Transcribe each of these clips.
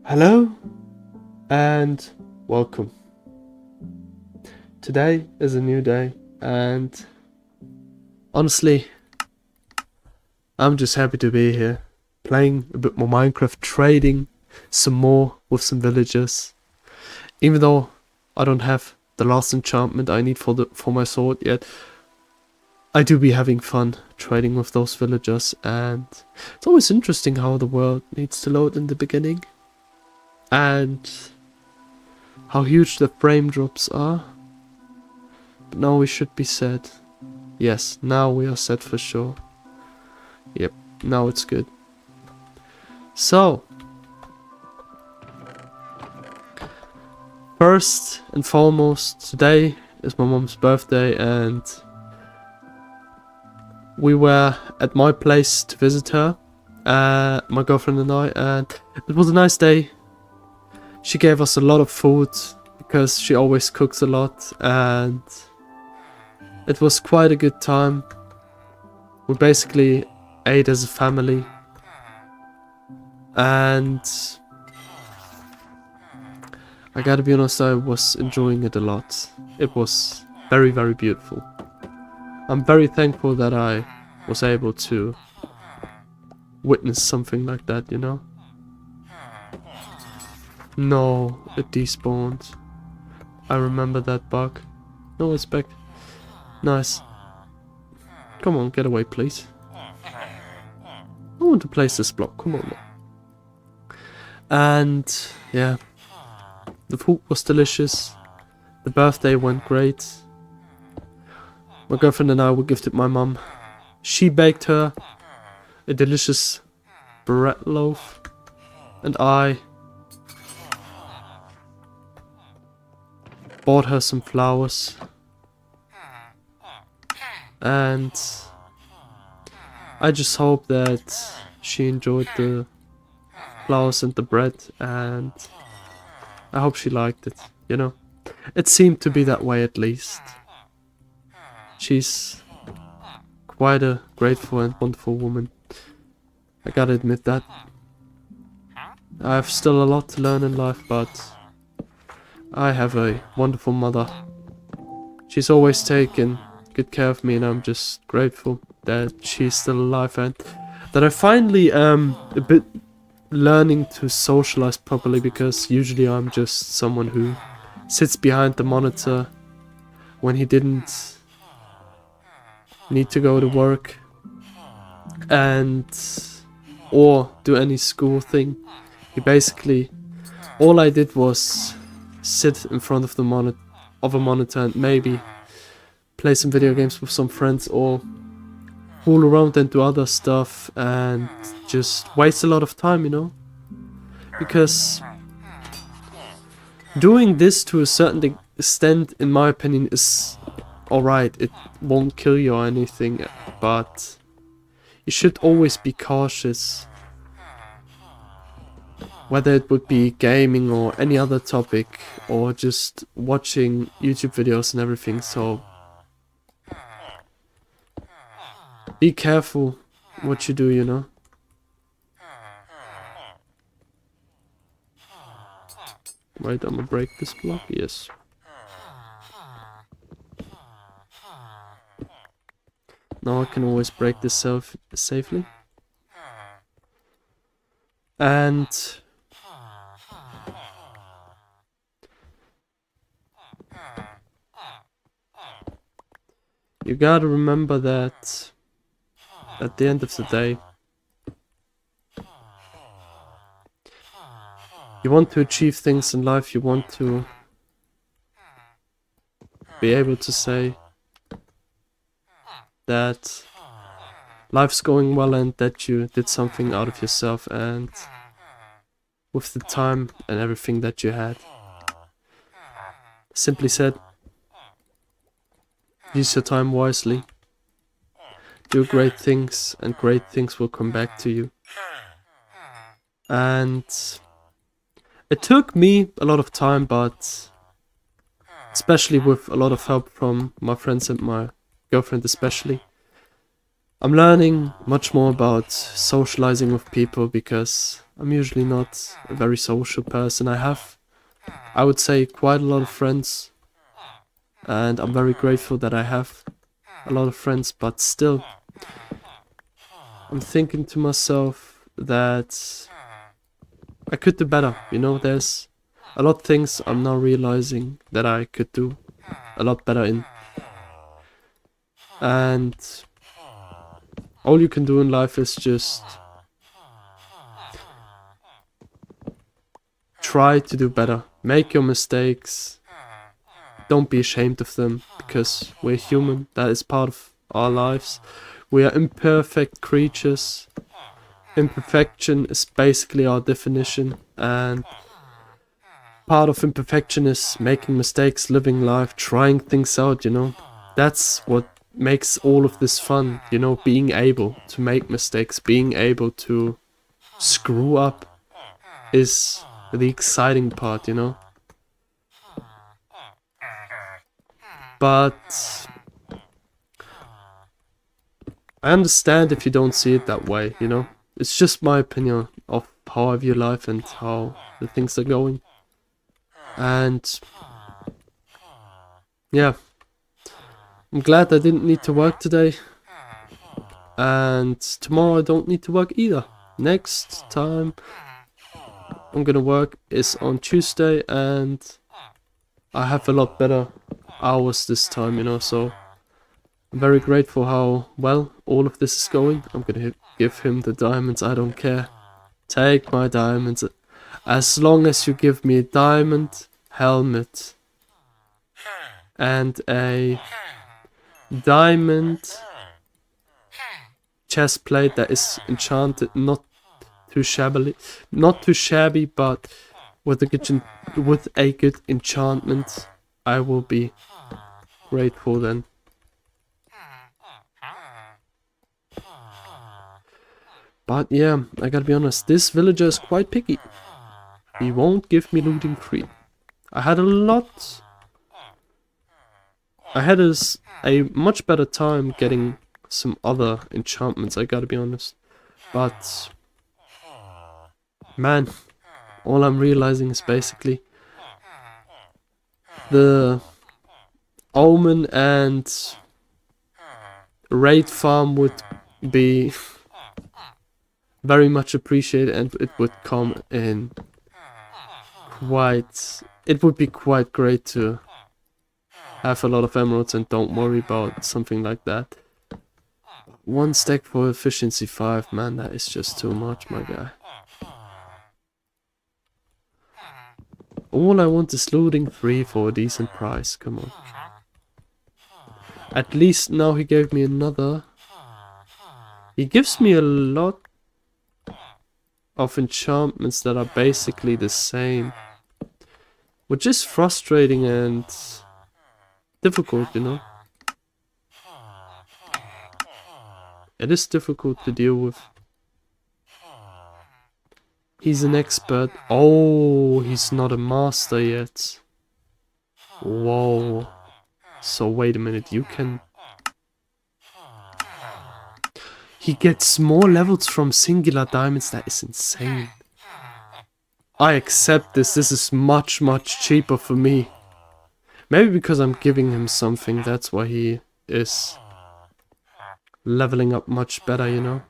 Hello and welcome. Today is a new day, and honestly, I'm just happy to be here, playing a bit more Minecraft, trading some more with some villagers. Even though I don't have the last enchantment I need for my sword yet, I do be having fun trading with those villagers, and it's always interesting how the world needs to load in the beginning. And how huge the frame drops are. But now we should be set. Yes, now we are set for sure. Yep, now it's good. So, first and foremost, today is my mom's birthday, and we were at my place to visit her, my girlfriend and I, and it was a nice day. She gave us a lot of food because she always cooks a lot, and it was quite a good time. We basically ate as a family, and I gotta be honest, I was enjoying it a lot. It was very, very beautiful. I'm very thankful that I was able to witness something like that, you know? No, it despawned. I remember that bug. No, it's back. Nice. Come on, get away, please. I want to place this block, come on. And, yeah. The food was delicious. The birthday went great. My girlfriend and I were gifted my mum. She baked her a delicious bread loaf. And I bought her some flowers, and I just hope that she enjoyed the flowers and the bread, and I hope she liked it, you know. It seemed to be that way, at least. She's quite a grateful and wonderful woman, I gotta admit that. I have still a lot to learn in life, but I have a wonderful mother. She's always taken good care of me, and I'm just grateful that she's still alive and that I finally am a bit learning to socialize properly, because usually I'm just someone who sits behind the monitor when he didn't need to go to work and or do any school thing. He basically, all I did was sit in front of a monitor and maybe play some video games with some friends, or fool around and do other stuff and just waste a lot of time, you know? Because doing this to a certain extent, in my opinion, is alright. It won't kill you or anything, but you should always be cautious. Whether it would be gaming or any other topic, or just watching YouTube videos and everything, so be careful what you do, you know? Right, I'm gonna break this block, yes. Now I can always break this safely. And you gotta remember that at the end of the day, you want to achieve things in life, you want to be able to say that life's going well and that you did something out of yourself and with the time and everything that you had. Simply said, use your time wisely. Do great things, and great things will come back to you. And it took me a lot of time, but especially with a lot of help from my friends and my girlfriend especially, I'm learning much more about socializing with people, because I'm usually not a very social person. I have, I would say, quite a lot of friends. And I'm very grateful that I have a lot of friends, but still, I'm thinking to myself that I could do better, you know, there's a lot of things I'm now realizing that I could do a lot better in. And all you can do in life is just try to do better, make your mistakes, don't be ashamed of them, because we're human, that is part of our lives. We are imperfect creatures. Imperfection is basically our definition, and part of imperfection is making mistakes, living life, trying things out, you know. That's what makes all of this fun, you know, being able to make mistakes, being able to screw up is the exciting part, you know. But I understand if you don't see it that way, you know. It's just my opinion of how I view life and how the things are going. And yeah, I'm glad I didn't need to work today. And tomorrow I don't need to work either. Next time I'm gonna work is on Tuesday, and I have a lot better hours this time, you know, so I'm very grateful how well all of this is going. I'm gonna give him the diamonds, I don't care. Take my diamonds. As long as you give me a diamond helmet and a diamond chest plate that is enchanted, not too shabby, but with a good enchantment, I will be grateful then. But yeah, I gotta be honest, this villager is quite picky. He won't give me looting free. I had a much better time getting some other enchantments, I gotta be honest. But man, all I'm realizing is basically the Omen and raid farm would be very much appreciated, and it would come in it would be quite great to have a lot of emeralds and don't worry about something like that. 1 stack for efficiency 5, man, that is just too much, my guy. All I want is looting free for a decent price, come on. At least now he gave me another. He gives me a lot of enchantments that are basically the same, which is frustrating and difficult, you know. It is difficult to deal with. He's an expert. Oh, he's not a master yet. Whoa. So wait a minute, you can... He gets more levels from singular diamonds, that is insane. I accept this, this is much cheaper for me. Maybe because I'm giving him something, that's why he is leveling up much better, you know.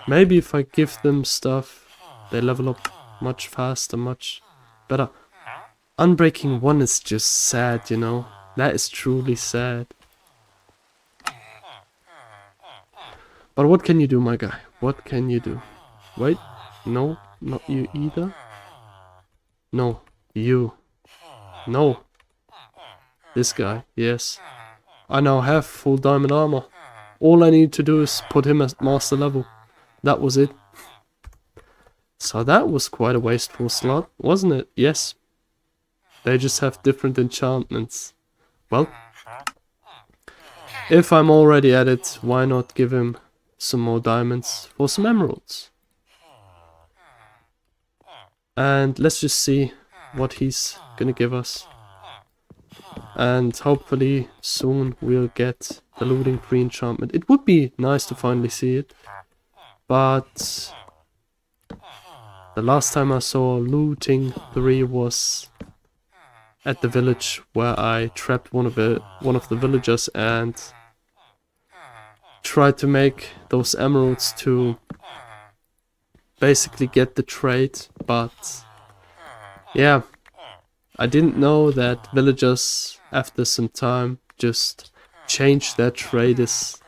Maybe if I give them stuff, they level up much faster, much better. Unbreaking 1 is just sad, you know. That is truly sad. But what can you do, my guy? What can you do? Wait, no, not you either. No, you. No. This guy, yes. I now have full diamond armor. All I need to do is put him at master level. That was it. So that was quite a wasteful slot, wasn't it? Yes. They just have different enchantments. Well, if I'm already at it, why not give him some more diamonds for some emeralds? And let's just see what he's gonna give us. And hopefully soon we'll get the looting 3 enchantment. It would be nice to finally see it. But the last time I saw looting 3 was at the village where I trapped one of the villagers and tried to make those emeralds to basically get the trade, but yeah, I didn't know that villagers after some time just change their trades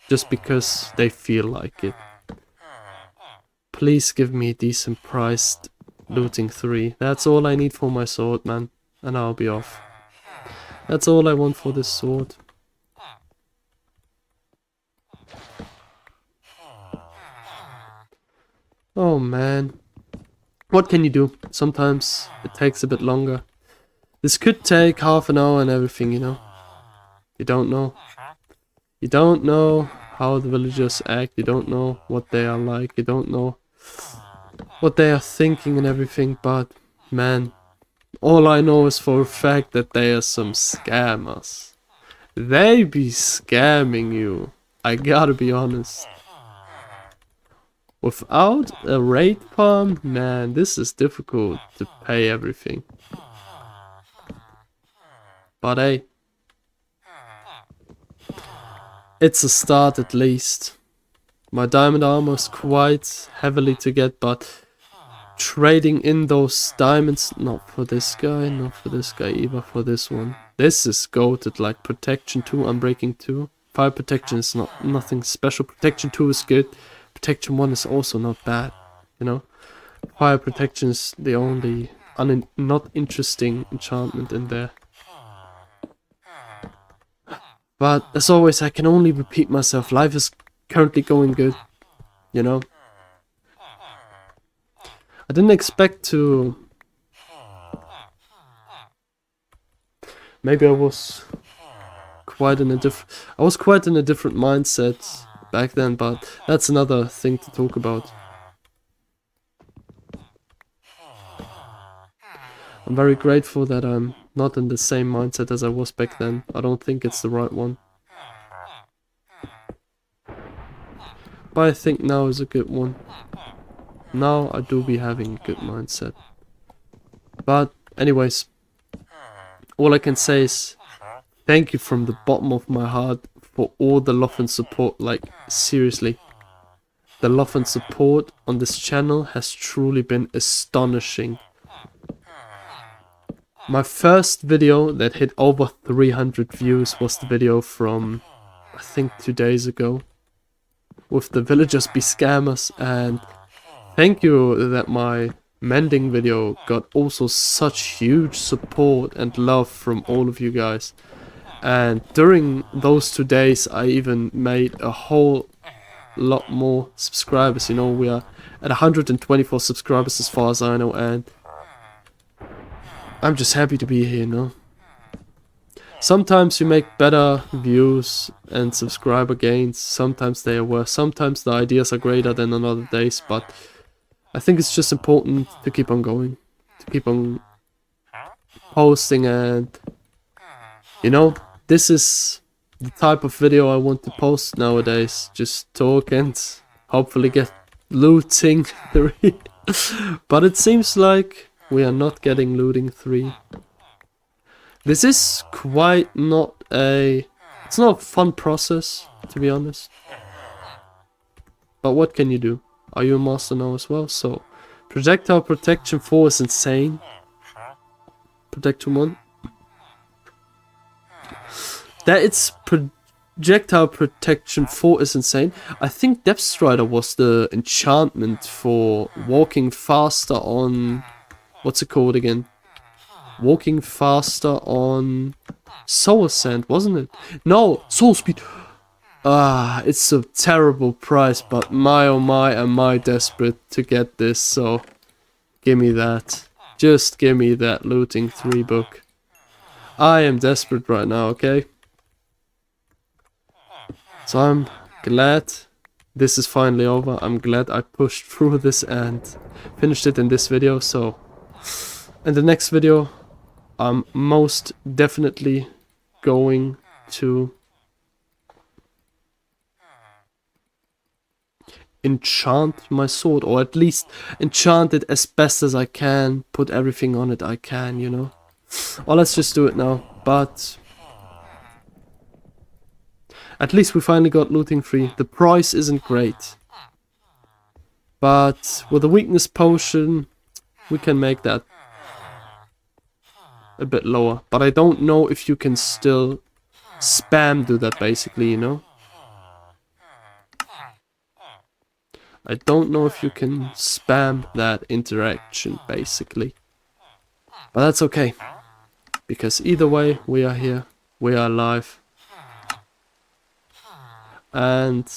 just because they feel like it. Please give me decent priced looting 3. That's all I need for my sword, man, and I'll be off. That's all I want for this sword. Oh man. What can you do? Sometimes it takes a bit longer. This could take half an hour and everything, you know. You don't know. You don't know how the villagers act. You don't know what they are like. You don't know what they are thinking and everything. But man, all I know is for a fact that they are some scammers. They be scamming you. I gotta be honest. Without a raid farm, man, this is difficult to pay everything. But hey, it's a start at least. My diamond armor is quite heavily to get, but trading in those diamonds, not for this guy, not for this guy either, for this one. This is goated, like protection 2, unbreaking 2. Fire protection is nothing special. Protection 2 is good. Protection 1 is also not bad, you know. Fire protection is the only not interesting enchantment in there. But as always, I can only repeat myself. Life is currently going good, you know. I didn't expect to... Maybe I was quite in a different mindset back then, but that's another thing to talk about. I'm very grateful that I'm not in the same mindset as I was back then. I don't think it's the right one. But I think now is a good one. Now I do be having a good mindset. But anyways, all I can say is thank you from the bottom of my heart for all the love and support. Like, seriously, the love and support on this channel has truly been astonishing. My first video that hit over 300 views was the video from, I think, 2 days ago, with the villagers be scammers, and thank you that my mending video got also such huge support and love from all of you guys. And during those 2 days I even made a whole lot more subscribers. You know, we are at 124 subscribers as far as I know, and I'm just happy to be here, you know. Sometimes you make better views and subscriber gains, sometimes they are worse, sometimes the ideas are greater than on other days, but I think it's just important to keep on going, to keep on posting, and you know, this is the type of video I want to post nowadays. Just talk and hopefully get looting 3. But it seems like we are not getting looting 3. This is quite not it's not a fun process, to be honest. But what can you do? Are you a master now as well? So, projectile protection 4 is insane. Protection 1. That it's projectile protection 4 is insane. I think Depth Strider was the enchantment for walking faster on... What's it called again? Walking faster on Soul Sand, wasn't it? No, Soul Speed. Ah, it's a terrible price, but my oh my am I desperate to get this, so give me that. Just give me that looting 3 book. I am desperate right now, okay? So I'm glad this is finally over. I'm glad I pushed through this and finished it in this video, so In the next video, I'm most definitely going to enchant my sword, or at least enchant it as best as I can, put everything on it I can, you know. Or let's just do it now. But at least we finally got looting 3. The price isn't great, but with a weakness potion we can make that a bit lower. But I don't know if you can still spam do that, basically, you know. I don't know if you can spam that interaction, basically. But that's okay, because either way, we are here, we are alive. And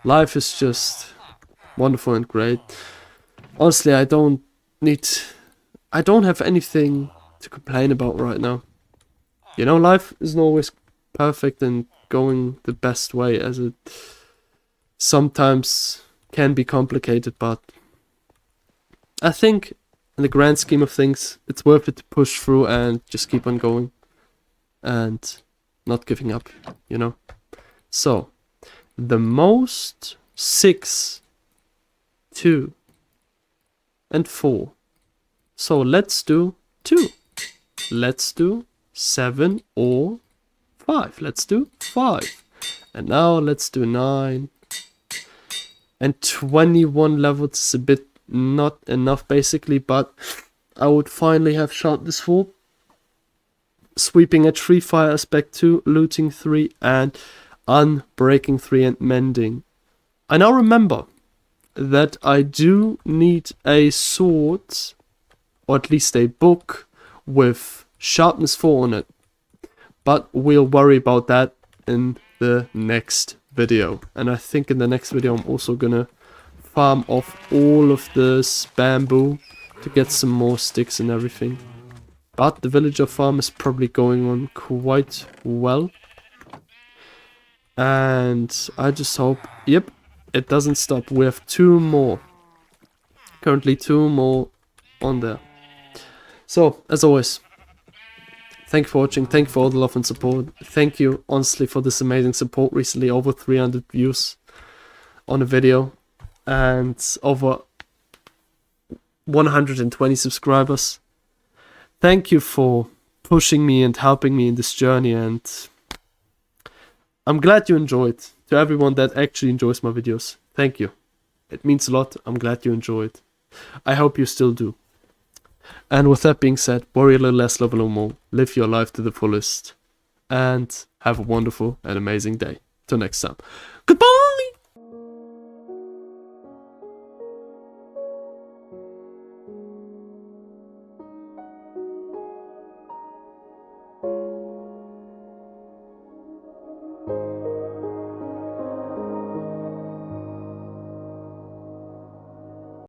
life is just wonderful and great. Honestly, I don't have anything to complain about right now. You know, life isn't always perfect and going the best way, as it sometimes can be complicated, but I think in the grand scheme of things, it's worth it to push through and just keep on going and not giving up, you know. So, the most 6, 2, and 4. So let's do 2. Let's do 7 or 5. Let's do 5. And now let's do 9. And 21 levels is a bit not enough, basically, but I would finally have Sharpness 4, Sweeping at 3, Fire Aspect 2, Looting 3, and Unbreaking 3 and Mending. I now remember that I do need a sword, or at least a book, with Sharpness 4 on it. But we'll worry about that in the next video. And I think in the next video I'm also gonna farm off all of this bamboo to get some more sticks and everything. But the villager farm is probably going on quite well. And I just hope, yep, it doesn't stop. We have 2 more. Currently 2 more on there. So, as always, thank you for watching, thank you for all the love and support. Thank you, honestly, for this amazing support recently. Over 300 views on a video. And over 120 subscribers. Thank you for pushing me and helping me in this journey, and I'm glad you enjoyed. To everyone that actually enjoys my videos, thank you. It means a lot. I'm glad you enjoyed. I hope you still do. And with that being said, worry a little less, love a little more, live your life to the fullest, and have a wonderful and amazing day. Till next time. Goodbye!